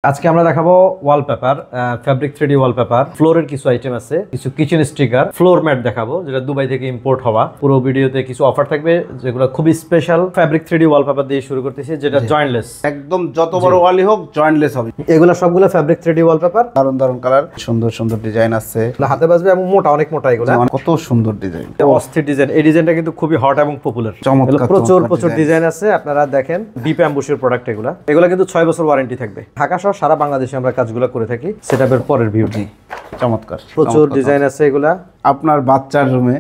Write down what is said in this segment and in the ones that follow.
আজকে আমরা দেখাবো ওয়ালপেপার, ফ্যাব্রিক 3D ওয়ালপেপার, ফ্লোরের কিছু আইটেম আছে, কিছু কিচেন স্টিকার, ফ্লোর ম্যাট দেখাবো যেটা দুবাই থেকে ইম্পোর্ট হওয়া। পুরো ভিডিওতে কিছু অফার থাকবে যেগুলো খুবই স্পেশাল। ফ্যাব্রিক 3D ওয়ালপেপার দিয়ে শুরু করতেছি, যেটা জয়েন্টলেস, একদম যত বড় ওয়ালই হোক জয়েন্টলেস হবে। এগুলো সবগুলো ফ্যাব্রিক 3D ওয়ালপেপার। দারুন দারুন কালার, সুন্দর সুন্দর ডিজাইন আছে, হাতে বাজবে এবং মোটা, অনেক মোটা। এগুলো কত সুন্দর ডিজাইন, অস্থির ডিজাইন। এই ডিজাইনটা কিন্তু খুবই হট এবং পপুলার। প্রচুর ডিজাইন আছে, আপনারা দেখেন। ডিপ অ্যাম্বুশের প্রোডাক্ট এগুলো কিন্তু 6 বছর ওয়ারেন্টি থাকবে। ঢাকা সহ সারা বাংলাদেশে আমরা কাজগুলো করে থাকি। সেটআপের পরের ভিউটি চমৎকার, প্রচুর ডিজাইন আছে। এগুলা আপনার বাচ্চার রুমে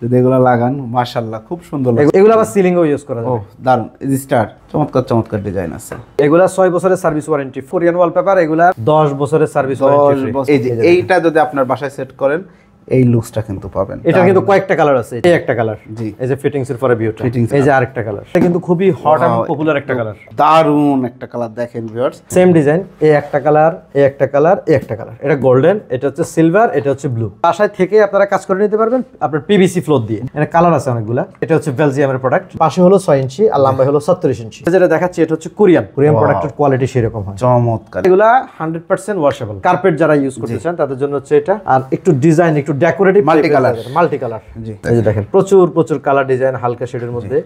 যদি এগুলো লাগান, মাশাআল্লাহ খুব সুন্দর লাগে। এগুলো আবার সিলিং এও ইউজ করা যাবে। দারুন স্টার, চমৎকার চমৎকার ডিজাইন আছে। এগুলা 6 বছরের সার্ভিস ওয়ারেন্টি। কোরিয়ান ওয়ালপেপার এগুলা 10 বছরের সার্ভিস ওয়ারেন্টি। এই যে এইটা যদি আপনার বাসায় সেট করেন, এই লুকসটা কিন্তু পাবেন। এটা কিন্তু কয়েকটা কালার আছে। এই একটা কালার, জি, এই যে ফিটিংস এর পরে ভিউটা। এই যে আরেকটা কালার, এটা কিন্তু খুবই হট এবং পপুলার একটা কালার। দারুন একটা কালার, দেখেন ভিউয়ার্স। সেম ডিজাইন, এই একটা কালার, এই একটা কালার, এই একটা কালার। এটা গোল্ডেন, এটা হচ্ছে সিলভার, এটা হচ্ছে ব্লু। বাসায় থেকে আপনারা কাজ করে নিতে পারবেন আপনার পিভিসি ফ্লোর দিয়ে। এখানে কালার আছে অনেকগুলা। এটা হচ্ছে বেলজিয়ামের প্রোডাক্ট। পাশে হলো 6 ইঞ্চি আর লম্বা হলো 37 ইঞ্চি। যেটা দেখাচ্ছি এটা হচ্ছে কোরিয়ান প্রোডাক্টের কোয়ালিটি সেরকম হয়। চমৎকার। এগুলা 100% ওয়াশেবল। কার্পেট যারা ইউজ করতে চান তাদের জন্য হচ্ছে এটা। আর একটু ডিজাইন, একটু ডেকোরেটিভ, মাল্টি কালার। জি, এই যে দেখেন প্রচুর কালার ডিজাইন হালকা শেডের মধ্যে।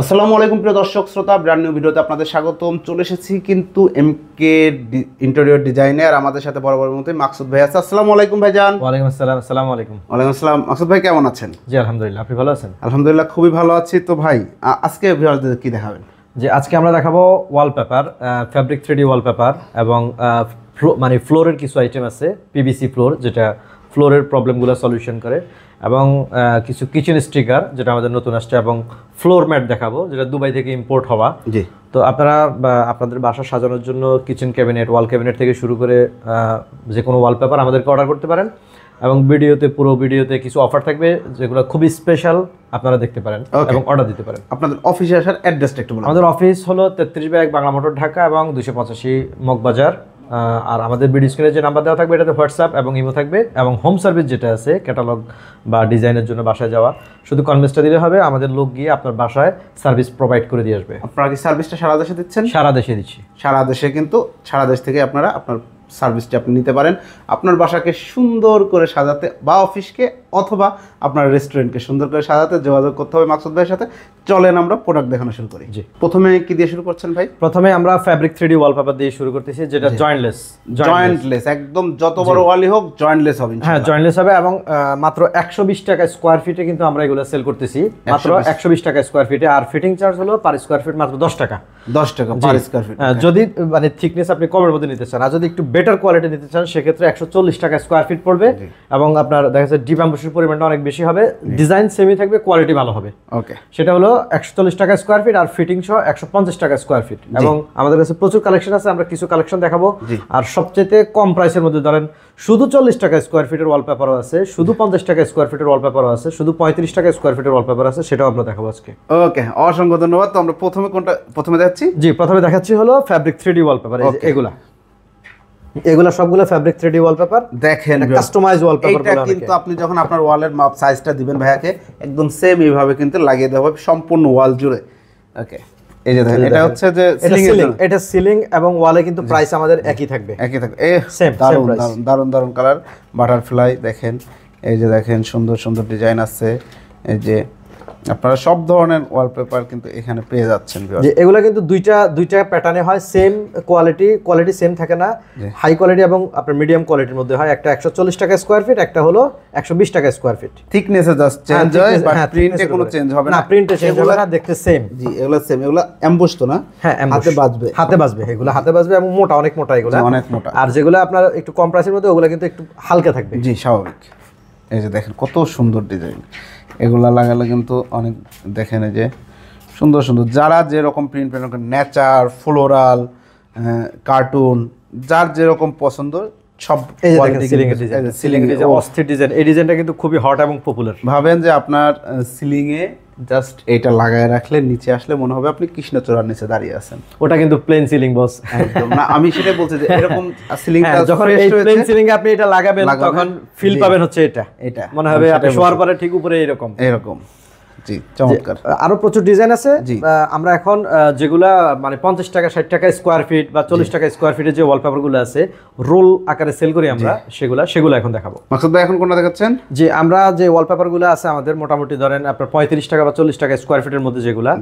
আসসালামু আলাইকুম প্রিয় দর্শক শ্রোতা, ব্র্যান্ড নিউ ভিডিওতে আপনাদের স্বাগতম। চলে এসেছি কিন্তু এমকে ইন্টেরিয়র ডিজাইনে, আর আমাদের সাথে বরাবরের মতোই মাকসুদ ভাই আছে। আসসালামু আলাইকুম ভাইজান। ওয়ালাইকুম আসসালাম। আসসালামু আলাইকুম। ওয়ালাইকুম আসসালাম। মাকসুদ ভাই কেমন আছেন? জি আলহামদুলিল্লাহ, আপনি ভালো আছেন? আলহামদুলিল্লাহ খুবই ভালো আছি। তো ভাই আজকে ভিউয়ারদের কি দেখাবেন? যে আজকে আমরা দেখাবো ওয়ালপেপার, ফ্যাব্রিক 3D ওয়ালপেপার এবং মানে ফ্লোরের কিছু আইটেম আছে, পিভিসি ফ্লোর, যেটা ফ্লোরের প্রবলেমগুলো সলিউশন করে, এবং কিছু কিচেন স্টিকার যেটা আমাদের নতুন আসছে, এবং ফ্লোর ম্যাট দেখাবো যেটা দুবাই থেকে ইম্পোর্ট হওয়া। জি, তো আপনারা আপনাদের বাসা সাজানোর জন্য কিচেন ক্যাবিনেট, ওয়াল ক্যাবিনেট থেকে শুরু করে যে কোনো ওয়ালপেপার আমাদেরকে অর্ডার করতে পারেন। এবং পুরো ভিডিওতে কিছু অফার থাকবে যেগুলো খুবই স্পেশাল, আপনারা দেখতে পারেন এবং অর্ডার দিতে পারেন। আপনাদের অফিসে আসার অ্যাড্রেসটা একটু বলুন। আমাদের অফিস হলো 33/1 বাংলা মোটর ঢাকা এবং 285 মগবাজার। আর আমাদের ভিডিও স্ক্রিনে যে নাম্বার দেওয়া থাকবে এটাতে হোয়াটসঅ্যাপ এবং ইমো থাকবে, এবং হোম সার্ভিস যেটা আছে ক্যাটালগ বা ডিজাইনের জন্য বাসায় যাওয়া, শুধু কনভেন্সটা দিলে হবে, আমাদের লোক গিয়ে আপনার বাসায় সার্ভিস প্রোভাইড করে দিয়ে আসবে। আপনারা কি সার্ভিসটা সারা দেশে দিচ্ছেন? সারা দেশে দিচ্ছি। সারা দেশে, কিন্তু সারা দেশ থেকে আপনারা আপনার সার্ভিসটি আপনি নিতে পারেন আপনার বাসাকে সুন্দর করে সাজাতে, বা অফিসকে অথবা আপনার রেস্টুরেন্টকে সুন্দর করে সাজাতে যোগাযোগ করতে হবে মাকসুদ ভাইয়ের সাথে। চলেন আমরা প্রোডাক্ট দেখানো শুরু করি। জি, প্রথমে কি দিয়ে শুরু করছেন ভাই? প্রথমে আমরা ফ্যাব্রিক 3D ওয়ালপেপার দিয়ে শুরু করতেছি, যেটা জয়েন্টলেস, একদম যত বড় ওয়ালই হোক জয়েন্টলেস হবে। হ্যাঁ, জয়েন্টলেস হবে, এবং মাত্র 120 টাকা স্কয়ার ফিটে কিন্তু আমরা এগুলো সেল করতেছি, মাত্র 120 টাকা স্কয়ার ফিটে। আর ফিটিং চার্জ হলো পার স্কয়ার ফিট মাত্র 10 টাকা। 10 টাকা পার স্কয়ার ফিট। যদি মানে থিকনেস আপনি কমের মধ্যে নিতে চান, আর যদি একটু বেটার কোয়ালিটি নিতে চান সেক্ষেত্রে 140 টাকা স্কয়ার ফিট পড়বে। এবং আপনার দেখা যাচ্ছে ডিপ অ্যাম্বুশের পরিমাণটা অনেক বেশি হবে, ডিজাইন সেমই থাকবে, কোয়ালিটি ভালো হবে। ওকে, সেটা হলো 140 টাকা স্কয়ার ফিট, আর ফিটিং সহ 150 টাকা স্কয়ার ফিট। এবং আমাদের কাছে প্রচুর কালেকশন আছে, আমরা কিছু কালেকশন দেখাবো। আর সবচেয়ে কম প্রাইসের মধ্যে ধরেন শুধু 40 টাকা স্কয়ার ফিটের ওয়ালপেপারও আছে, শুধু 50 টাকা স্কয়ার ফিটের ওয়ালপেপারও আছে, শুধু 35 টাকা স্কয়ার ফিটের ওয়ালপেপার আছে, সেটাও আমরা দেখাবো আজকে। ওকে, অসংখ্য ধন্যবাদ। তো আমরা প্রথমে দেখাচ্ছি। জি, প্রথমে দেখাচ্ছি হলো ফ্যাব্রিক 3D ওয়ালপেপার। এগুলা সবগুলো ফ্যাব্রিক 3D ওয়ালপেপার। দেখেন কাস্টমাইজ ওয়ালপেপার এটা কিন্তু আপনি যখন আপনার ওয়ালের মাপ সাইজটা দিবেন ভাইয়াকে, একদম সেম এইভাবে কিন্তু লাগিয়ে দেওয়া হবে সম্পূর্ণ ওয়াল জুড়ে। ওকে, এই যে দেখেন, এটা হচ্ছে যে এটা সিলিং এবং ওয়ালে কিন্তু প্রাইস আমাদের একই থাকবে। সেম, দারুন কালার, বাটারফ্লাই দেখেন। এই যে দেখেন সুন্দর সুন্দর ডিজাইন আছে। এই যে আপনারা সব ধরনের ওয়ালপেপার কিন্তু এখানে পেয়ে যাচ্ছেন। যে এগুলো কিন্তু দুইটা প্যাটার্নে হয়, সেম কোয়ালিটি সেম থাকে না, হাই কোয়ালিটি এবং আপনার মিডিয়াম কোয়ালিটির মধ্যে হয়। একটা 140 টাকা স্কয়ার ফিট, একটা হলো 120 টাকা স্কয়ার ফিট। থিকনেসে জাস্ট চেঞ্জ হয়, বাট প্রিন্টে কোনো চেঞ্জ হবে না। প্রিন্টে চেঞ্জ হবে না, দেখতে সেম। জি, এগুলো সেম, এগুলো এমবস তো না? হ্যাঁ, হাতে বাজবে, এগুলো হাতে বাজবে এবং মোটা, অনেক মোটা এগুলো, অনেক মোটা। আর যেগুলো আপনার একটু কম প্রাইসের মধ্যে ওগুলো কিন্তু একটু হালকা থাকবে। জি, স্বাভাবিক। এই যে দেখেন কত সুন্দর ডিজাইন, এগুলা লাগালে কিন্তু অনেক, দেখেন এই যে সুন্দর সুন্দর, যারা যেরকম প্রিন্ট নেচার, ফ্লোরাল, কার্টুন, যার যেরকম পছন্দ সব। এই সিলিং এর অস্থির ডিজাইন। এই ডিজাইনটা কিন্তু খুবই হট এবং পপুলার। ভাবেন যে আপনার সিলিং এ জাস্ট এটা লাগায় রাখলে নিচে আসলে মনে হবে আপনি কৃষ্ণচূড়ার নিচে দাঁড়িয়ে আছেন। ওটা কিন্তু প্লেন সিলিং বস, একদম না, আমি সেটাই বলছি যে এরকম সিলিংটা যখন এই প্লেন সিলিং এ আপনি এটা লাগাবেন তখন ফিল পাবেন হচ্ছে এটা মনে হবে আপনি শোয়ার পরে ঠিক উপরে এরকম। জি, চমৎকার। আরো প্রচুর ডিজাইন আছে। আমরা এখন যেগুলা মানে 50 টাকা 60 টাকা স্কয়ার ফিট বা 40 টাকা স্কয়ার ফিটের যে ওয়ালপেপার গুলো আছে রোল আকারে সেল করি আমরা, সেগুলো এখন দেখাবো। মাকসুদ ভাই এখন কোনটা দেখাচ্ছেন? যে আমরা যে ওয়ালপেপার গুলো আছে আমাদের মোটামুটি ধরেন আপনার 35 টাকা বা 40 টাকা স্কয়ার ফিটের মধ্যে যেগুলা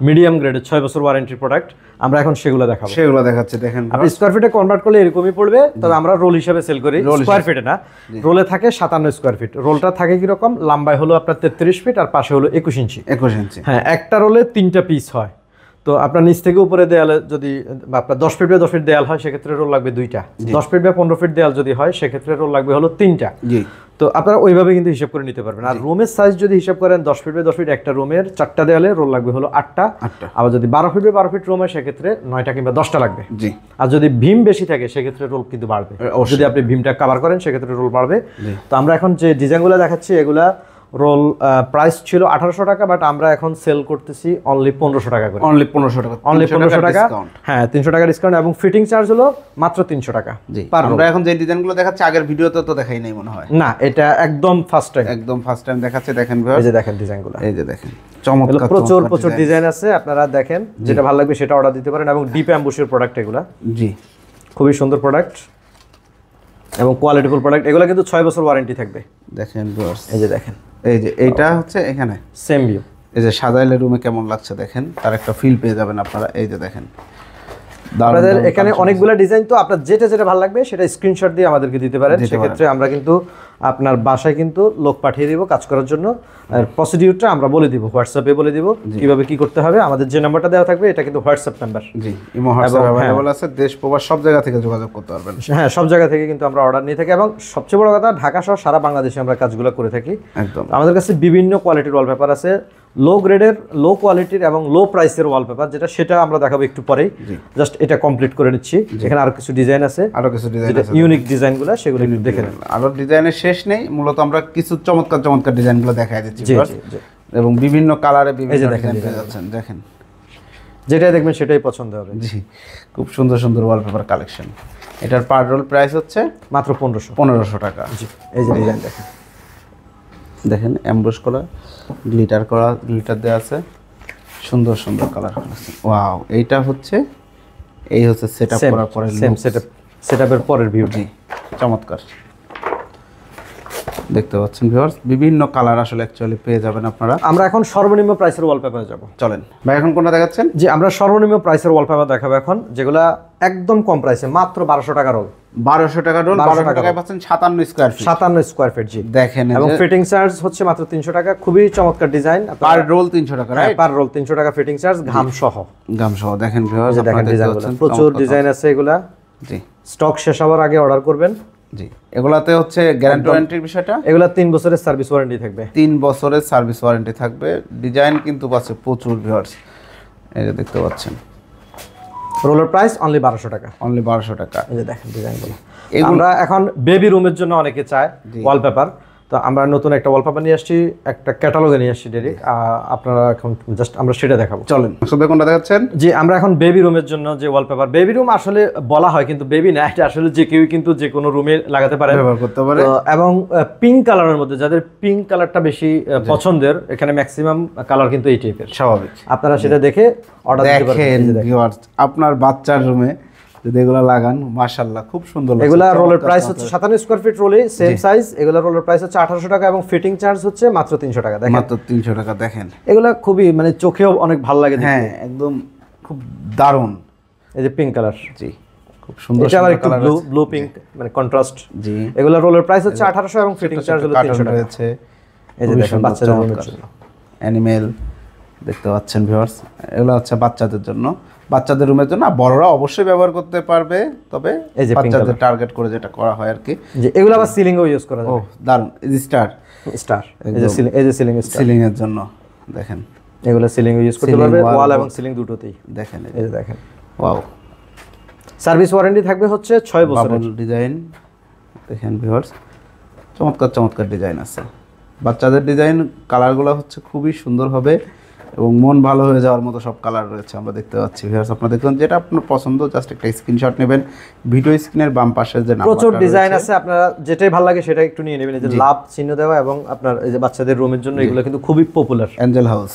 মিডিয়াম গ্রেডের 6 বছর ওয়ারেন্টির প্রোডাক্ট, আমরা এখন সেগুলো দেখাবো। সেগুলো দেখাচ্ছি, দেখেন আপনি স্কয়ার ফিটে কনভার্ট করলে এরকমই পড়বে, তবে আমরা রোল হিসেবে সেল করি, স্কয়ার ফিটে না। রোলে থাকে 57 স্কয়ার ফিট, রোলটা থাকে কি রকম, লম্বায় হলো আপনার 33 ফিট আর পাশে হলো 21 ইঞ্চি। হ্যাঁ, একটা রোলে 3টা পিস হয়। তো আপনার নিচ থেকে উপরে দেয়ালে যদি আপনার 10 ফিট বা 10 ফিট দেয়াল হয় সেক্ষেত্রে রোল লাগবে 2টা, 10 ফিট বা 15 ফিট দেয়াল যদি হয় সেক্ষেত্রে রোল লাগবে হলো 3টা। তো আপনারা ওইভাবে কিন্তু হিসাব করে নিতে পারবেন। আর রুমের সাইজ যদি হিসাব করেন 10 ফিট বাই 10 ফিট একটা রুমের 4টা দেয়ালে রোল লাগবে হলো 8টা। আবার যদি 12 ফিট বাই 12 ফিট রুম হয় সেক্ষেত্রে 9টা কিংবা 10টা লাগবে। আর যদি ভীম বেশি থাকে সেক্ষেত্রে রোল কিন্তু বাড়বে, যদি আপনি ভীমটা কভার করেন সেক্ষেত্রে রোল বাড়বে। তো আমরা এখন যে ডিজাইনগুলো দেখাচ্ছি এগুলা রোল প্রাইস ছিল 1800 টাকা, বাট আমরা এখন সেল করতেছি অনলি 1500 টাকা করে। অনলি 1500 টাকা, হ্যাঁ 300 টাকা ডিসকাউন্ট এবং ফিটিং চার্জ হলো মাত্র 300 টাকা। আমরা এখন যে ডিজাইনগুলো দেখাচ্ছি আগের ভিডিওতে তো দেখাই নাই মনে হয়। না, এটা একদম ফার্স্ট টাইম দেখাচ্ছে। দেখেন ভিউয়ার্স, এই যে দেখেন ডিজাইনগুলো, এই যে দেখেন চমৎকার প্রচুর ডিজাইন আছে। আপনারা দেখেন যেটা ভালো লাগবে সেটা অর্ডার দিতে পারেন। এবং ডিপ অ্যাম্বুশের প্রোডাক্ট এগুলা, খুবই সুন্দর প্রোডাক্ট এবং কোয়ালিটিফুল প্রোডাক্ট। এগুলো কিন্তু 6 বছর ওয়ারেন্টি থাকবে। দেখেন ভিউয়ার্স, এই যে দেখেন, এই যে এইটা হচ্ছে এখানে সেম ভিউ। এই যে সাজাইলে রুমে কেমন লাগছে দেখেন, তার একটা ফিল পেয়ে যাবেন আপনারা। এই যে দেখেন আমাদের এখানে অনেকগুলো ডিজাইন, তো আপনার যেটা ভালো লাগবে সেটা স্ক্রিনশট দিয়ে আমাদেরকে দিতে পারেন। সেক্ষেত্রে আমরা কিন্তু আপনার বাসায় কিন্তু লোক পাঠিয়ে দিব কাজ করার জন্য। আর প্রসিডিউরটা আমরা বলে দিব, হোয়াটসঅ্যাপে বলে দিব কিভাবে কি করতে হবে। আমাদের যে নাম্বারটা দেওয়া থাকবে এটা কিন্তু WhatsApp number. Imo WhatsApp available আছে, দেশ প্রবাস সব জায়গা থেকে যোগাযোগ করতে পারবেন। হ্যাঁ, সব জায়গা থেকে কিন্তু আমরা অর্ডার নিয়ে থাকি এবং সবচেয়ে বড় কথা ঢাকা সহ সারা বাংলাদেশে আমরা কাজগুলো করে থাকি। একদম আমাদের কাছে বিভিন্ন কোয়ালিটির ওয়ালপেপার আছে, লো গ্রেডের, লো কোয়ালিটির এবং লো প্রাইসের ওয়ালপেপার, সেটা আমরা দেখাবো একটু পরেই। জাস্ট এটা কমপ্লিট করে নিচ্ছি। এখানে আরো কিছু ডিজাইন আছে, ইউনিক ডিজাইনগুলো, সেগুলো একটু দেখে নেন। আরো ডিজাইনের শেষ নেই, মূলত আমরা কিছু চমৎকার ডিজাইনগুলো দেখাই দিচ্ছি এবং বিভিন্ন কালারে বিভিন্ন ডিজাইন পেয়ে যাচ্ছেন। দেখেন যেটাই দেখবেন সেটাই পছন্দ হবে। খুব সুন্দর ওয়ালপেপার কালেকশন। এটার পার রোল প্রাইস হচ্ছে মাত্র 1500 টাকা। এই যে ডিজাইন দেখেন এমবোস করা, গ্লিটার দেওয়া আছে, সুন্দর কালার আছে। ওয়াও, এইটা হচ্ছে সেটআপ করার পরে সেটআপের পরের ভিউ। চমৎকার দেখতে পাচ্ছেন ভিউয়ার্স, বিভিন্ন কালার আসলে অ্যাকচুয়ালি পেয়ে যাবেন আপনারা। আমরা এখন সর্বনিম্ন প্রাইসের ওয়ালপেপারে যাব, চলেন ভাই। এখন কোনটা দেখাচ্ছেন? যে আমরা সর্বনিম্ন প্রাইসের ওয়ালপেপার দেখাবো এখন, যেগুলা একদম কম প্রাইসে, মাত্র 1200 টাকা রোল। 1200 টাকা রোল, 1200 টাকায় পাচ্ছেন 57 স্কয়ার ফিট। 57 স্কয়ার ফিট, জি দেখেন। এবং ফিটিং চার্জ হচ্ছে মাত্র 300 টাকা। খুবই চমৎকার ডিজাইন। পার রোল 300 টাকা, রাইট? পার রোল 300 টাকা ফিটিং চার্জ, ঘাম সহ। দেখেন ভিউয়ার্স, দেখেন ডিজাইনগুলো, প্রচুর ডিজাইন আছে এগুলা। জি, স্টক শেষ হওয়ার আগে অর্ডার করবেন। জি, এগুলাতে হচ্ছে গ্যারান্টি ওয়ারেন্টির বিষয়টা, এগুলা 3 বছরের সার্ভিস ওয়ারেন্টি থাকবে। 3 বছরের সার্ভিস ওয়ারেন্টি থাকবে। ডিজাইন কিন্তু আছে প্রচুর ভিউয়ার্স, এই যে দেখতে পাচ্ছেন। রোলের প্রাইস অনলি 1200 টাকা, অনলি 1200 টাকা। এই যে দেখেন ডিজাইনগুলো। আমরা এখন বেবি রুমের জন্য অনেকে চায় ওয়ালপেপার, তো আমরা নতুন একটা ওয়ালপেপার নিয়ে আসছি, একটা ক্যাটালগে নিয়ে আসছি ডাইরেক্ট। আপনারা এখন জাস্ট আমরা সেটা দেখাবো, চলেন। সবে কোনটা দেখাচ্ছেন? জি, আমরা এখন বেবি রুমের জন্য যে ওয়ালপেপার, বেবি রুম আসলে বলা হয় কিন্তু বেবি না, এটা আসলে যে কেউ কিন্তু যে কোনো রুমে লাগাতে পারে, ব্যবহার করতে পারে। এবং পিঙ্ক কালারের মধ্যে, যাদের পিঙ্ক কালারটা বেশি পছন্দের, এখানে ম্যাক্সিমাম কালার কিন্তু এই টাইপের। স্বাভাবিক, আপনারা সেটা দেখে অর্ডার দিতে পারেন। ভিউয়ার্স, আপনার বাচ্চার রুমে যদি এগুলা লাগান, মাশাআল্লাহ খুব সুন্দর লাগছে। এগুলা রোলের প্রাইস হচ্ছে 57 স্কয়ার ফিট রোলে, সেম সাইজ। এগুলা রোলের প্রাইস হচ্ছে 1800 টাকা এবং ফিটিং চার্জ হচ্ছে মাত্র 300 টাকা। দেখেন, মাত্র 300 টাকা। দেখেন এগুলা খুবই মানে চোখেও অনেক ভালো লাগে। হ্যাঁ, একদম খুব দারুণ। এই যে পিঙ্ক কালার, জি খুব সুন্দর। এটা আবার একটু ব্লু পিঙ্ক, মানে কন্ট্রাস্ট। জি, এগুলা রোলের প্রাইস হচ্ছে 1800 এবং ফিটিং চার্জ হলো 300 টাকা। এই যে দেখেন বাচ্চাদের জন্য অ্যানিমেল দেখতে পাচ্ছেন ভিউয়ার্স, এগুলো হচ্ছে বাচ্চাদের জন্য, বাচ্চাদের রুমের জন্য। বড়রা অবশ্যই ব্যবহার করতে পারবে, তবে বাচ্চাদের টার্গেট করে যেটা করা হয় আর কি। যে এগুলো আবার সিলিং এও ইউজ করা যায়। ও দারুন, এই যে স্টার এই যে সিলিং এর জন্য দেখেন, এগুলো সিলিং ইউজ করতে পারবে, ওয়াল এবং সিলিং দুটোতেই। দেখেন এই যে দেখেন, ওয়াও। সার্ভিস ওয়ারেন্টি থাকবে হচ্ছে 6 বছরের। ডিজাইন দেখেন ভিউয়ার্স, চমৎকার ডিজাইন আছে। বাচ্চাদের ডিজাইন কালারগুলো হচ্ছে খুবই সুন্দর হবে এবং মন ভালো হয়ে যাওয়ার মতো সব কালার রয়েছে আমরা দেখতে পাচ্ছি। ভিউয়ার্স আপনারা দেখুন যেটা আপনার পছন্দ জাস্ট একটা স্ক্রিনশট নেবেন, ভিডিও স্ক্রিনের বাম পাশে যে নাম্বারটা প্রচুর ডিজাইন আছে, আপনারা যেটাই ভালো লাগে সেটা একটু নিয়ে নেবেন। এই যে লাভ চিহ্ন দেওয়া এবং আপনার এই যে বাচ্চাদের রুমের জন্য এগুলো কিন্তু খুবই পপুলার। অ্যাঞ্জেল হাউস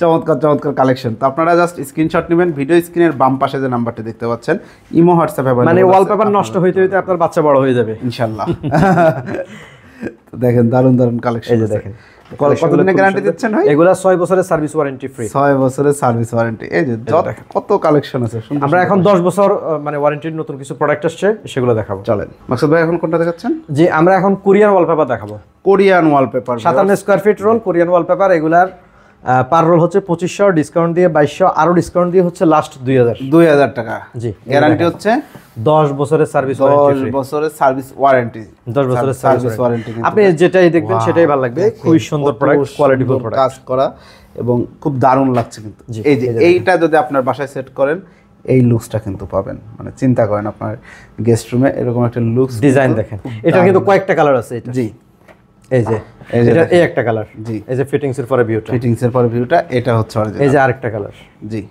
চমৎকার চমৎকার কালেকশন। তো আপনারা জাস্ট স্ক্রিনশট নেবেন, ভিডিও স্ক্রিনের বাম পাশে যে নাম্বারটি দেখতে পাচ্ছেন, ইমো হোয়াটসঅ্যাপ মানে ওয়ালপেপার নষ্ট হইতে হইতে আপনার বাচ্চা বড় হয়ে যাবে ইনশাআল্লাহ। তো দেখেন দারুন দারুন কালেকশন, এই যে দেখেন কতদিনের গ্যারান্টি দিচ্ছেন ভাই? এগুলা 6 বছরের সার্ভিস ওয়ারেন্টি ফ্রি। 6 বছরের সার্ভিস ওয়ারেন্টি। এই যে কত কালেকশন আছে। আমরা এখন 10 বছর মানে ওয়ারেন্টির নতুন কিছু প্রোডাক্ট আসছে, সেগুলো দেখাবো। চলেন মাকসুদ ভাই, এখন কোনটা দেখাচ্ছেন? জি, আমরা এখন কোরিয়ান ওয়ালপেপার দেখাবো। Korean wallpaper 57 square feet role Korean wallpaper. এগুলার পার রোল হচ্ছে 2500, ডিসকাউন্ট দিয়ে 2200, আরো ডিসকাউন্ট দিয়ে হচ্ছে লাস্ট 2000 টাকা। জি, গ্যারান্টি হচ্ছে 10 বছরের সার্ভিস ওয়ারেন্টি। 10 বছরের সার্ভিস ওয়ারেন্টি। 10 বছরের সার্ভিস ওয়ারেন্টি। আপনি যেটাই দেখবেন সেটাই ভালো লাগবে। খুবই সুন্দর প্রোডাক্ট, কোয়ালিটিফুল প্রোডাক্ট, কাজ করা এবং খুব দারুণ লাগছে কিন্তু। এই যে এইটা যদি আপনার বাসায় সেট করেন এই লুকসটা কিন্তু পাবেন। মানে চিন্তা করেন আপনার গেস্ট রুমে এরকম একটা লুকস ডিজাইন দেখেন। এটা কিন্তু কয়েকটা কালার আছে এটা। জি, এই যে এটা এই একটা কালার। জি, এই যে ফিটিংস এর পরে ভিউটা, ফিটিংস এর পরে ভিউটা এটা হচ্ছে অরিজিনাল। এই যে আরেকটা কালার। জি,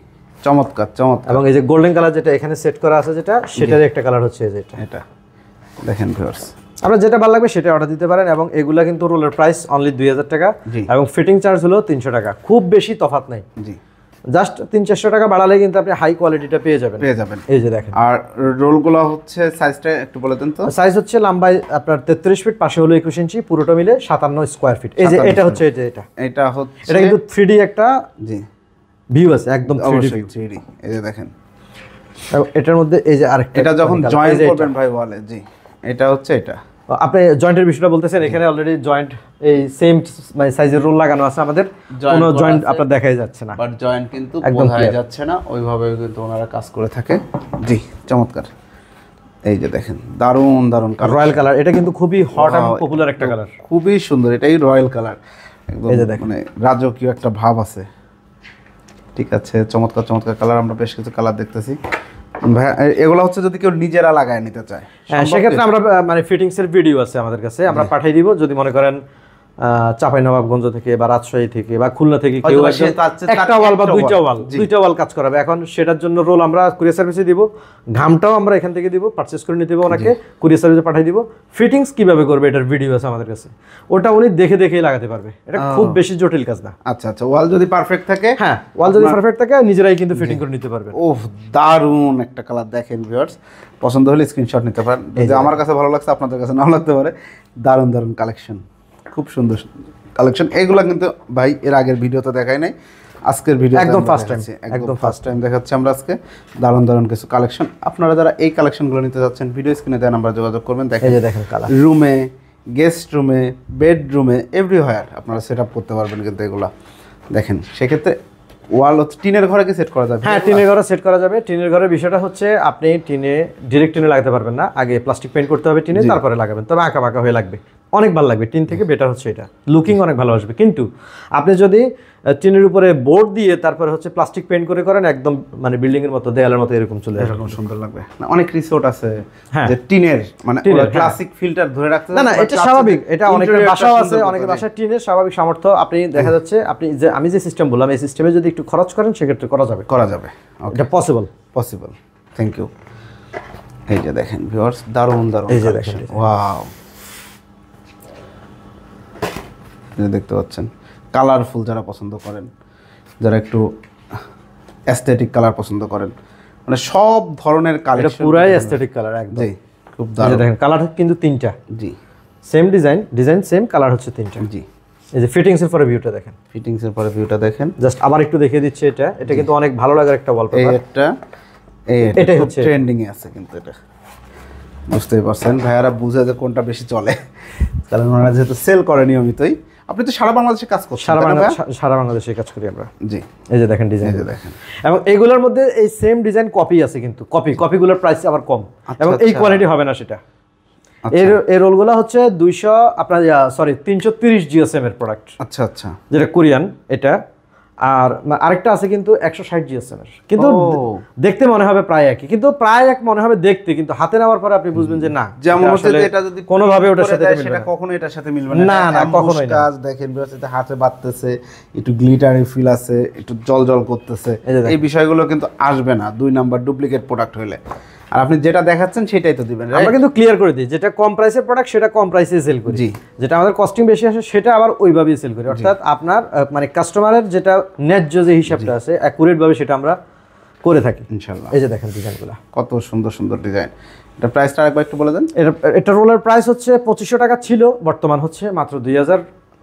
চমৎকার চমৎকার। এবং এই যে গোল্ডেন কালার যেটা এখানে সেট করা আছে যেটা, সেটার একটা কালার হচ্ছে এই যে এটা দেখেন ভিউয়ার্স। আপনার যেটা ভালো লাগবে সেটা অর্ডার দিতে পারেন। এবং এগুলা কিন্তু রোলের প্রাইস অনলি 2000 টাকা এবং ফিটিং চার্জ হলো 300 টাকা। খুব বেশি তফাৎ নাই। জি, জাস্ট 300-400 টাকা বাড়ালে কিন্তু আপনি হাই কোয়ালিটিটা পেয়ে যাবেন। এই যে দেখেন। আর রোলগুলো হচ্ছে সাইজটা একটু বলে দেন তো। সাইজ হচ্ছে লম্বায় আপনার 33 ফিট, পাশে হলো 21 ইঞ্চি, পুরোটা মিলে 57 স্কয়ার ফিট। এই যে এটা হচ্ছে এটা হচ্ছে এটা কিন্তু 3D একটা জি ভিউ আছে, একদম 3D। এই যে দেখেন এটার মধ্যে এই যে আরেকটা, এটা যখন জয়েন করবেন ভাই বলে। জি, এটা হচ্ছে এটা। আপনি জয়েন্টের বিষয়টা বলতেছেন, এখানে অলরেডি জয়েন্ট এই সেম মানে সাইজের রোল লাগানো আছে আমাদের, কোনো জয়েন্ট আপনার দেখাই যাচ্ছে না, বাট জয়েন্ট কিন্তু বোঝাই যাচ্ছে না, ওইভাবে কিন্তু ওনারা কাজ করে থাকে। জি, চমৎকার। এই যে দেখেন দারুন দারুন রয়্যাল কালার। এটা কিন্তু খুবই হট এবং পপুলার একটা কালার, খুবই সুন্দর। এটাই রয়্যাল কালার, একদম মানে রাজকীয় একটা ভাব আছে। ঠিক আছে, চমৎকার চমৎকার কালার। আমরা বেশ কিছু কালার দেখতেছি ভাই। এগুলো হচ্ছে যদি কেউ নিজেরা লাগায় নিতে চায়, হ্যাঁ, সেক্ষেত্রে আমরা মানে ফিটিংস এর ভিডিও আছে আমাদের কাছে, আমরা পাঠিয়ে দিব। যদি মনে করেন চাঁপাইনবাবগঞ্জ থেকে বা রাজশাহী থেকে বা খুলনা থেকে কেউ একটা ওয়াল বা দুইটা ওয়াল কাজ করাবে, এখন সেটার জন্য রোল আমরা কুরিয়ার সার্ভিসে দিব, ঘামটাও আমরা এখান থেকে দিব, পারচেজ করে নিতে হবে ওনাকে, কুরিয়ার সার্ভিসে পাঠিয়ে দিব। ফিটিংস কিভাবে করবে এটার ভিডিও আছে আমাদের কাছে, ওটা উনি দেখে দেখেই লাগাতে পারবে। এটা খুব বেশি জটিল কাজ না। আচ্ছা আচ্ছা, ওয়াল যদি পারফেক্ট থাকে, হ্যাঁ, ওয়াল যদি পারফেক্ট থাকে নিজেরাই কিন্তু ফিটিং করে নিতে পারবে। ওহ, দারুণ একটা কালার। দেখেন ভিউয়ার্স, পছন্দ হলে স্ক্রিনশট নিতে পারেন। যদি আমার কাছে ভালো লাগছে আপনাদের কাছে নাও লাগতে পারে। দারুণ দারুণ কালেকশন, খুব সুন্দর কালেকশন। এগুলো কিন্তু ভাই এর আগের ভিডিওতে দেখাই নাই, আজকের ভিডিও একদম ফার্স্ট টাইম, একদম ফার্স্ট টাইম দেখাচ্ছি আমরা আজকে দারুণ দারুণ কিছু কালেকশন। আপনারা যারা এই কালেকশনগুলো নিতে যাচ্ছেন ভিডিও স্ক্রিনে দেওয়া নাম্বার যোগাযোগ করবেন। দেখেন কালার, রুমে, গেস্ট রুমে, বেডরুমে, এভরিহোয়ার আপনারা সেট আপ করতে পারবেন কিন্তু এগুলা। দেখেন সেক্ষেত্রে ওয়াল টিনের ঘরে কি সেট করা যাবে? হ্যাঁ, টিনের ঘরে সেট করা যাবে। টিনের ঘরের বিষয়টা হচ্ছে আপনি ডিরেক্ট টিনে লাগাতে পারবেন না, আগে প্লাস্টিক পেইন্ট করতে হবে টিনে, তারপরে লাগাবেন। তবে আঁকা বাঁকা হয়ে লাগবে, অনেক ভালো লাগবে। টিন থেকে বেটার হচ্ছে এটা, লুকিং অনেক ভালো আসবে। কিন্তু আপনি যদি টিনের উপরে বোর্ড দিয়ে তারপরে হচ্ছে প্লাস্টিক পেইন্ট করে করেন, একদম মানে বিল্ডিং এর মতো, দেয়ালের মতো এরকম চলে আসবে, এরকম সুন্দর লাগবে না? অনেক রিসোর্ট আছে যে টিনের মানে ক্লাসিক ফিল্টার ধরে রাখতে, না এটা স্বাভাবিক। এটা অনেকের বাসাও আছে, অনেকের বাসায় টিনের স্বাভাবিক সামর্থ্য। আপনি দেখা যাচ্ছে আপনি যে আমি যে সিস্টেম বললাম এই সিস্টেমে যদি একটু খরচ করেন সেক্ষেত্রে করা যাবে। এটা পসিবল। Thank you. এই যে দেখেন ভিউয়ার্স, দারুণ দারুণ, এই যে দেখেন, ওয়াও, দেখতে পাচ্ছেন কালারফুল। যারা পছন্দ করেন, যারা একটু অ্যাস্থেটিক কালার পছন্দ করেন, মানে সব ধরনের কালার, পুরাই অ্যাস্থেটিক কালার একদম। জি, খুব দারুণ। দেখেন কালার কিন্তু তিনটা। জি, সেম ডিজাইন সেম কালার হচ্ছে তিনটা। জি, এই যে ফিটিংস এর পরে ভিউটা দেখেন, জাস্ট আবার একটু দেখিয়ে দিচ্ছি। এটা কিন্তু অনেক ভালো লাগার একটা ওয়ালপেপার। এটাই হচ্ছে ট্রেন্ডিং এ আছে কিন্তু এটা বুঝতেই পারছেন। ভাইয়ারা বুঝে যে কোনটা বেশি চলে, কারণ ওনারা যেহেতু সেল করে নিয়মিতই। আপনি তো সারা বাংলাদেশে কাজ করছেন? সারা বাংলাদেশে কাজ করি আমরা। জি, এই যে দেখেন ডিজাইন, এবং এইগুলোর মধ্যে এই সেম ডিজাইন কপি আছে, কিন্তু কপিগুলোর প্রাইস আবার কম, এবং এই কোয়ালিটি হবে না সেটা। এই রোলগুলো হচ্ছে 330 জিএসএম এর প্রোডাক্ট। আচ্ছা আচ্ছা, যেটা কোরিয়ান, এটা আর আরেকটা আছে কিন্তু 160 জিএসএম এর, কিন্তু দেখতে মনে হবে প্রায় একই, কিন্তু প্রায় এক মনে হবে দেখতে, কিন্তু হাতে নেওয়ার পরে আপনি বুঝবেন যে না, যেমন হচ্ছে এটা যদি কোনোভাবে ওটার সাথে সেটা কখনো এটার সাথে মিলবে না। না কখনোই না। কাজ দেখেন হাতে বাঁধতেছে, একটু গ্লিটারি ফিল আছে, একটু জল করতেছে, এই বিষয়গুলো কিন্তু আসবে না 2 নাম্বার ডুপ্লিকেট প্রোডাক্ট হলে। আর আপনি যেটা দেখাচ্ছেন সেটাই তো দিবেন। আমরা কিন্তু ক্লিয়ার করে দিই, যেটা কম প্রাইসের প্রোডাক্ট সেটা কম প্রাইসে সেল করি, যেটা আমাদের কস্টিং বেশি আসে সেটা আবার ওইভাবেই সেল করি। অর্থাৎ আপনার মানে কাস্টমারের যেটা ন্যায্য যে হিসাবটা আছে অ্যাকুরেট ভাবে সেটা আমরা করে থাকি ইনশাআল্লাহ। এই যে দেখেন ডিজাইনগুলো কত সুন্দর সুন্দর ডিজাইন। এটা প্রাইসটা আরেকবার একটু বলে দেন। এটা রোলার প্রাইস হচ্ছে 2500 টাকা ছিল, বর্তমান হচ্ছে মাত্র 2000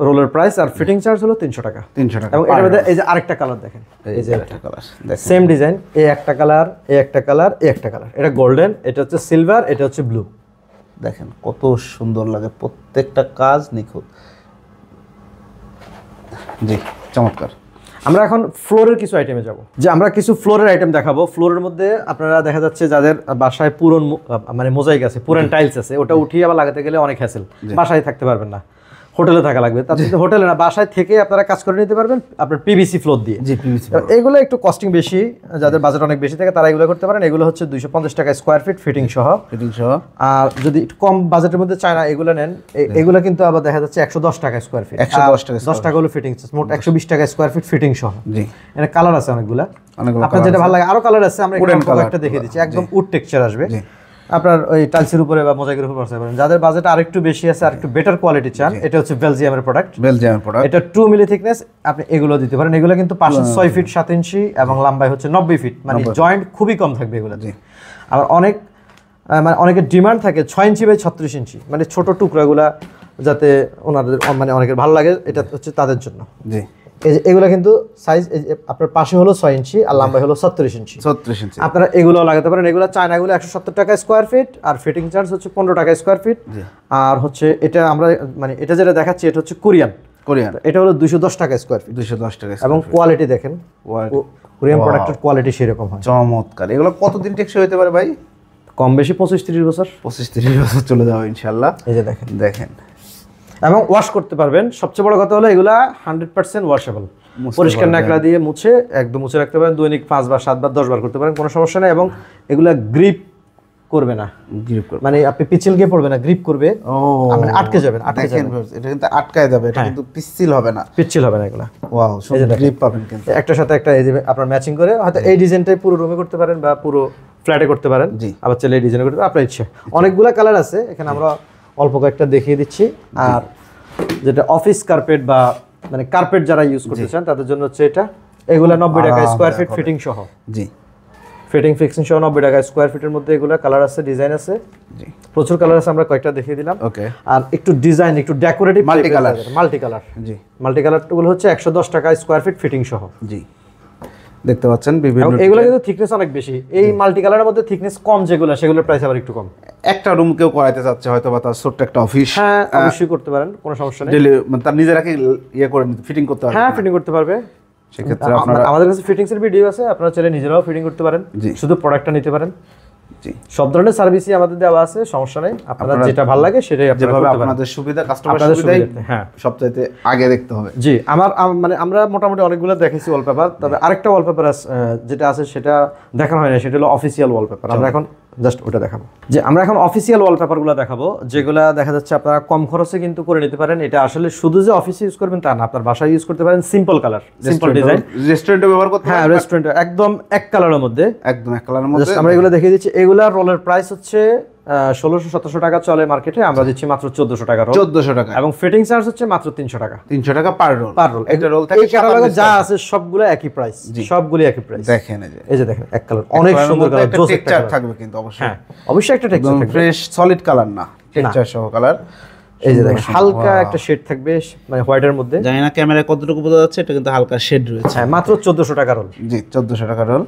রোলার প্রাইস, আর ফিটিং চার্জ হলো 300 টাকা। 300 টাকা। এবং এর মধ্যে এই যে আরেকটা কালার দেখেন, এই যে একটা কালার সেম ডিজাইন, এই একটা কালার, এই একটা কালার, এই একটা কালার, এটা গোল্ডেন, এটা হচ্ছে সিলভার, এটা হচ্ছে ব্লু। দেখেন কত সুন্দর লাগে, প্রত্যেকটা কাজ নিখুঁত। জি চমৎকার। আমরা এখন ফ্লোরের কিছু আইটেমে যাব, যে আমরা কিছু ফ্লোরের আইটেম দেখাবো। ফ্লোরের মধ্যে আপনারা দেখা যাচ্ছে যাদের বাসায় পুরন মানে মোজাইক আছে, পুরান টাইলস আছে, ওটা উঠিয়ে আবার লাগাতে গেলে অনেক হ্যাসেল, বাসায় থাকতে পারবেন না, হোটেলে থাকা লাগবে। তার সাথে হোটেলে না, বাসায় থেকে আপনারা কাজ করে নিতে পারবেন আপনার পিভিসি ফ্লোর দিয়ে। জি পিভিসি। এগুলো একটু কস্টিং বেশি, যাদের বাজেট অনেক বেশি থাকে তারা এগুলো করতে পারেন। এগুলো হচ্ছে 250 টাকা স্কোয়ার ফিট ফিটিং সহ। আর যদি একটু কম বাজেটের মধ্যে চায় না এগুলো নেন, এগুলো কিন্তু আবার দেখা যাচ্ছে 110 টাকা স্কোয়ার ফিট। 110 টাকা, 10 টাকা হলো ফিটিং, মোট 120 টাকা স্কোয়ার ফিট ফিটিং সহ। জি এখানে কালার আছে অনেকগুলো, আপনার যেটা ভালো লাগে। আরো কালার আছে, আমরা একটা দেখিয়ে দিচ্ছি, একদম উড টেক্সচার আসবে। আপনার ওই টাইলসের উপরে বা মোজাইকের উপরে বসাতে পারেন। যাদের বাজেট আরেকটু বেশি আছে, আরেকটু বেটার কোয়ালিটি চান, এটা হচ্ছে বেলজিয়ামের প্রোডাক্ট। এটা 2 মিলি থিকনেস, আপনি এগুলো দিতে পারেন। এগুলো কিন্তু পাশে 6 ফিট 7 ইঞ্চি এবং লম্বায় হচ্ছে 90 ফিট, মানে জয়েন্ট খুবই কম থাকবে এগুলো। আবার মানে অনেকের ডিমান্ড থাকে 6 ইঞ্চি বাই 36 ইঞ্চি, মানে ছোট টুকরাগুলা যাতে ওনাদের মানে অনেকের ভালো লাগে, এটা হচ্ছে তাদের জন্য। জি এগুলো কিন্তু সাইজ আপনার পাশে হলো 6 ইঞ্চি আর লম্বাই হলো 36 ইঞ্চি। আপনারা এগুলো লাগাতে পারেন। এগুলো চায়নাগুলো 170 টাকা স্কোয়ার ফিট, আর ফিটিং চার্জ হচ্ছে 15 টাকা স্কোয়ার ফিট। আর হচ্ছে এটা আমরা মানে এটা যেটা দেখাচ্ছি এটা হচ্ছে কোরিয়ান, এটা হলো 210 টাকা স্কোয়ার ফিট। 210 টাকা। এবং কোয়ালিটি দেখেন, কোরিয়ান প্রোডাক্টের কোয়ালিটি সেরকম হয়, চমৎকার। এগুলো কতদিন টেকসই হতে পারে ভাই? কম বেশি 25-30 বছর। 25-30 বছর চলে যাবে ইনশাআল্লাহ। এই যে দেখেন এবং ওয়াশ করতে পারবেন। সবচেয়ে বড় কথা হলো এগুলা 100% ওয়াশেবল, পরিষ্কার ন্যাকড়া দিয়ে মুছে একদম মুছে রাখতে পারেন। দৈনিক 5 বার 7 বার 10 বার করতে পারেন, কোনো সমস্যা নেই। এবং এগুলা গ্রিপ করবে না, মানে আপনি পিচ্ছিল গিয়ে পড়বে না, গ্রিপ করবে, মানে আটকে যাবেন। এটা কিন্তু আটকায় যাবে, এটা কিন্তু পিচ্ছিল হবে না এগুলা। ওয়াও, সুন্দর গ্রিপ পাবেন কিন্তু একটার সাথে একটা। এই যে আপনার ম্যাচিং করে হয়তো এই ডিজাইনটাই পুরো রুমে করতে পারেন বা পুরো ফ্ল্যাটে করতে পারেন, আবার চাইলে এই ডিজাইন করতে পারেন, আপনার ইচ্ছা। অনেকগুলা কালার আছে, এখানে আমরা অল্প কয়েকটা দেখিয়ে দিচ্ছি। আর যেটা অফিস কার্পেট বা মানে কার্পেট যারা ইউজ করতে চান তাদের জন্য হচ্ছে এটা। এগুলা 90 টাকা স্কোয়ার ফিট ফিটিং সহ। জি ফিটিং ফিক্সিং সহ 90 টাকা স্কোয়ার ফিটের মধ্যে এগুলা কালার আছে, ডিজাইন আছে। জি প্রচুর কালার আছে, আমরা কয়েকটা দেখিয়ে দিলাম। ওকে। আর একটু ডিজাইন, একটু ডেকোরেটিভ মাল্টি কালার। জি মাল্টি কালারগুলো হচ্ছে 110 টাকা স্কোয়ার ফিট ফিটিং সহ। জি দেখতে পাচ্ছেন বিভিন্ন। এগুলো কিন্তু থিকনেস অনেক বেশি, এই মাল্টি কালারের মধ্যে থিকনেস কম যেগুলো, সেগুলোর প্রাইস আবার একটু কম। একটা রুম কেউ করাইতে চাচ্ছে হয়তো বা তার ছোট্ট একটা অফিস, হ্যাঁ অবশ্যই করতে পারেন, কোনো সমস্যা নেই। তার নিজেরাকে ইয়ে করে ফিটিং করতে পারবে, হ্যাঁ ফিটিং করতে পারবে। সেক্ষেত্রে আপনারা আমাদের কাছে ফিটিংসের ভিডিও আছে, আপনারা চাইলে নিজেরাও ফিটিং করতে পারেন, শুধু প্রোডাক্টটা নিতে পারেন। জি সব ধরনের সার্ভিসই আমাদের দেওয়া আছে, সমস্যা নেই। আপনাদের যেটা ভালো লাগে সেটাই আপনারা করতে পারেন, আপনাদের সুবিধা, কাস্টমারের সুবিধাই হ্যাঁ সবচাইতে আগে দেখতে হবে। জি আমার মানে আমরা মোটামুটি অনেকগুলো দেখেছি ওয়ালপেপার, তবে আরেকটা ওয়ালপেপার যেটা আছে সেটা দেখানো হয় না, সেটা হলো অফিসিয়াল ওয়ালপেপার। আমরা এখন জাস্ট ওটা দেখাবো, যে আমরা এখন অফিসিয়াল ওয়ালপেপারগুলো দেখাবো, যেগুলো দেখা যাচ্ছে আপনারা কম খরচে কিন্তু করে নিতে পারেন। এটা আসলে শুধু যে অফিসে ইউজ করবেন তা না, আপনার বাসায় ইউজ করতে পারেন। সিম্পল কালার, সিম্পল ডিজাইন, রেস্টুরেন্টে ব্যবহার করতে পারেন। হ্যাঁ রেস্টুরেন্টে একদম এক কালারের মধ্যে, একদম এক কালারের মধ্যে আমরা এগুলো দেখিয়ে দিচ্ছি। এগুলা রোলের প্রাইস হচ্ছে 1600-1700 টাকা চলে মার্কেটে, আমরা দিচ্ছি মাত্র 1400 টাকা রোল। 1400 টাকা। এবং ফিটিং চার্জ হচ্ছে মাত্র 300 টাকা। 300 টাকা পার রোল। একটা রোল থেকে ক্যাটালগে যা আছে সবগুলো একই প্রাইস, সবগুলো একই প্রাইস। দেখেন এই যে দেখেন এক কালার, অনেক সুন্দর কালার, জোস টেক্সচার থাকবে কিন্তু অবশ্যই। হ্যাঁ অবশ্যই একটা টেক্সচার থাকবে, ফ্রেশ সলিড কালার না, টেক্সচার সহ কালার। এই যে দেখেন হালকা একটা শেড থাকবে, মানে হোয়াইটের মধ্যে। জানি না ক্যামেরায় কতটুকু বোঝা যাচ্ছে, এটা কিন্তু হালকা শেড রয়েছে। হ্যাঁ মাত্র 1400 টাকা রোল। জি 1400 টাকা রোল।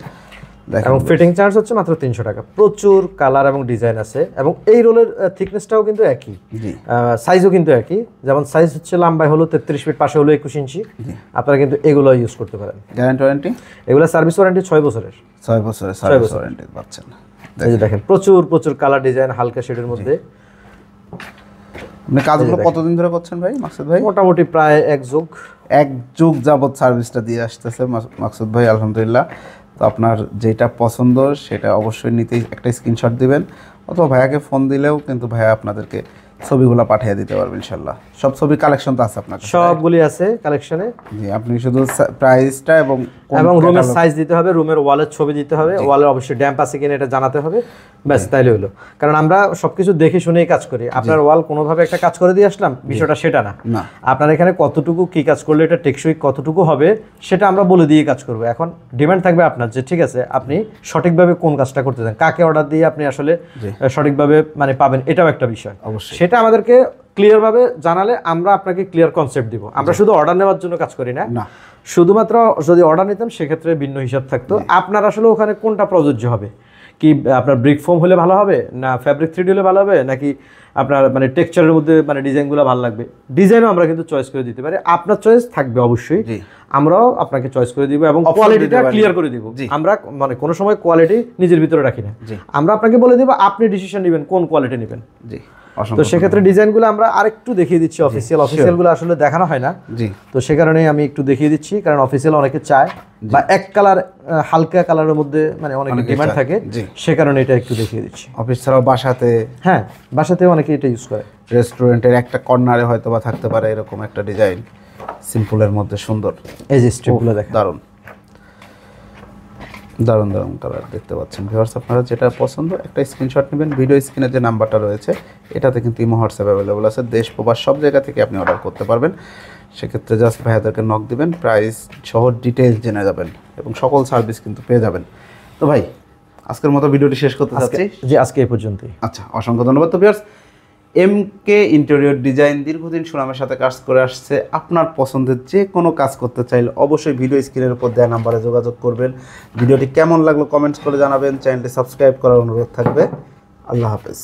এবং ফিটিং চার্জ হচ্ছে মাত্র 300 টাকা। প্রচুর কালার এবং ডিজাইন আছে, এবং এই রোলের থিকনেসটাও কিন্তু একই, সাইজও কিন্তু একই। যেমন সাইজ হচ্ছে লম্বায় হলো 33 ফিট, পাশে হলো 21 ইঞ্চি। আপনারা কিন্তু এগুলো ইউজ করতে পারেন। গ্যারান্টি ওয়ারেন্টি, এগুলো সার্ভিস ওয়ারেন্টি 6 বছরের। 6 বছরের সার্ভিস ওয়ারেন্টি পাচ্ছেন। এই যে দেখেন প্রচুর কালার ডিজাইন হালকা শেডের মধ্যে। আপনি কাজগুলো কতদিন ধরে করছেন ভাই মাকসুদ ভাই? মোটামুটি প্রায় এক যুগ যাবত সার্ভিসটা দিয়ে আসতেছে মাকসুদ ভাই, আলহামদুলিল্লাহ। তো আপনার যেটা পছন্দ সেটা অবশ্যই নিতেই একটা স্ক্রিনশট দিবেন, অথবা ভাইয়াকে ফোন দিলেও কিন্তু ভাইয়া আপনাদেরকে ছবিগুলো পাঠিয়ে দিতে পারবে ইনশাল্লাহ। সব ছবি কালেকশন তো আছে আপনার? সবগুলি আছে কালেকশনে। জি, আপনি শুধু প্রাইসটা এবং রুমের সাইজ দিতে হবে, রুমের ওয়ালের ছবি দিতে হবে, ওয়ালের অবশ্যই ড্যাম্প আছে কিনা এটা জানাতে হবে, ব্যাস তাইলে হলো। কারণ আমরা সবকিছু দেখে শুনেই কাজ করি। আপনার ওয়াল কোনোভাবে একটা কাজ করে দিয়ে আসলাম, বিষয়টা সেটা না। আপনার এখানে কতটুকু কি কাজ করলে এটা টেকসই কতটুকু হবে সেটা আমরা বলে দিয়ে কাজ করব। এখন ডিমান্ড থাকবে আপনার যে ঠিক আছে আপনি সঠিকভাবে কোন কাজটা করতে চান, কাকে অর্ডার দিয়ে আপনি আসলে সঠিকভাবে মানে পাবেন, এটাও একটা বিষয়। অবশ্যই সেটা আমাদেরকে ক্লিয়ার ভাবে জানালে আমরা আপনাকে ক্লিয়ার কনসেপ্ট দিব। আমরা শুধু অর্ডার নেওয়ার জন্য কাজ করি না, শুধুমাত্র যদি অর্ডার নিতাম সেক্ষেত্রে ভিন্ন হিসাব থাকতো। আপনার আসলে ওখানে কোনটা প্রযোজ্য হবে, কি আপনার ব্রিক ফোম হলে ভালো হবে, না ফ্যাব্রিক 3D হলে ভালো হবে, নাকি আপনার মানে টেক্সচারের মধ্যে মানে ডিজাইনগুলো ভালো লাগবে, ডিজাইনও আমরা কিন্তু চয়েস করে দিতে পারি। আপনার চয়েস থাকবে অবশ্যই, আমরাও আপনাকে চয়েস করে দিব এবং কোয়ালিটিটা ক্লিয়ার করে দিব। আমরা মানে কোনো সময় কোয়ালিটি নিজের ভিতরে রাখি না, আমরা আপনাকে বলে দিব আপনি ডিসিশন নেবেন কোন কোয়ালিটি নেবেন। তো সেক্ষেত্রে ডিজাইনগুলো আমরা আরেকটু দেখিয়ে দিচ্ছি। অফিসিয়ালগুলো আসলে দেখানো হয় না, তো সে কারণে আমি একটু দেখিয়ে দিচ্ছি, কারণ অফিসিয়াল অনেকে চায় বা এক কালার হালকা কালারের মধ্যে মানে অনেক ডিমান্ড থাকে, সে কারণে এটা একটু দেখিয়ে দিচ্ছি। অফিস ছাড়াও বাসাতে, হ্যাঁ বাসাতে অনেকে এটা ইউজ করে। রেস্টুরেন্টের একটা কর্নারে হয়তো বা থাকতে পারে এরকম একটা ডিজাইন, সিম্পলের মধ্যে সুন্দর। এই যে স্ট্রিপগুলো দেখেন, দারুণ দারুণ দারুণ কালার দেখতে পাচ্ছেন। ভিউয়ার্স আপনারা যেটা পছন্দ একটা স্ক্রিনশট নেবেন, ভিডিও স্ক্রিনে যে নাম্বারটা রয়েছে এটাতে কিন্তু ইমো হোয়াটসঅ্যাপ অ্যাভেলেবল আছে, দেশ প্রবাস সব জায়গা থেকে আপনি অর্ডার করতে পারবেন। সেক্ষেত্রে জাস্ট ভাইয়াদেরকে নক দিবেন, প্রাইস সহ ডিটেলস জেনে যাবেন এবং সকল সার্ভিস কিন্তু পেয়ে যাবেন। তো ভাই আজকের মতো ভিডিওটি শেষ করতে চাচ্ছি। জি আজকে এই পর্যন্তই। আচ্ছা, অসংখ্য ধন্যবাদ। তো ভিউয়ার্স এমকে ইন্টেরিয়র ডিজাইন দীর্ঘদিন সুনামের সাথে কাজ করে আসছে। আপনার পছন্দের যে কোনো কাজ করতে চাইলে অবশ্যই ভিডিও স্ক্রিনের উপর দেওয়া নাম্বারে যোগাযোগ করবেন। ভিডিওটি কেমন লাগলো কমেন্টস করে জানাবেন, চ্যানেলটি সাবস্ক্রাইব করার অনুরোধ থাকবে। আল্লাহ হাফেজ।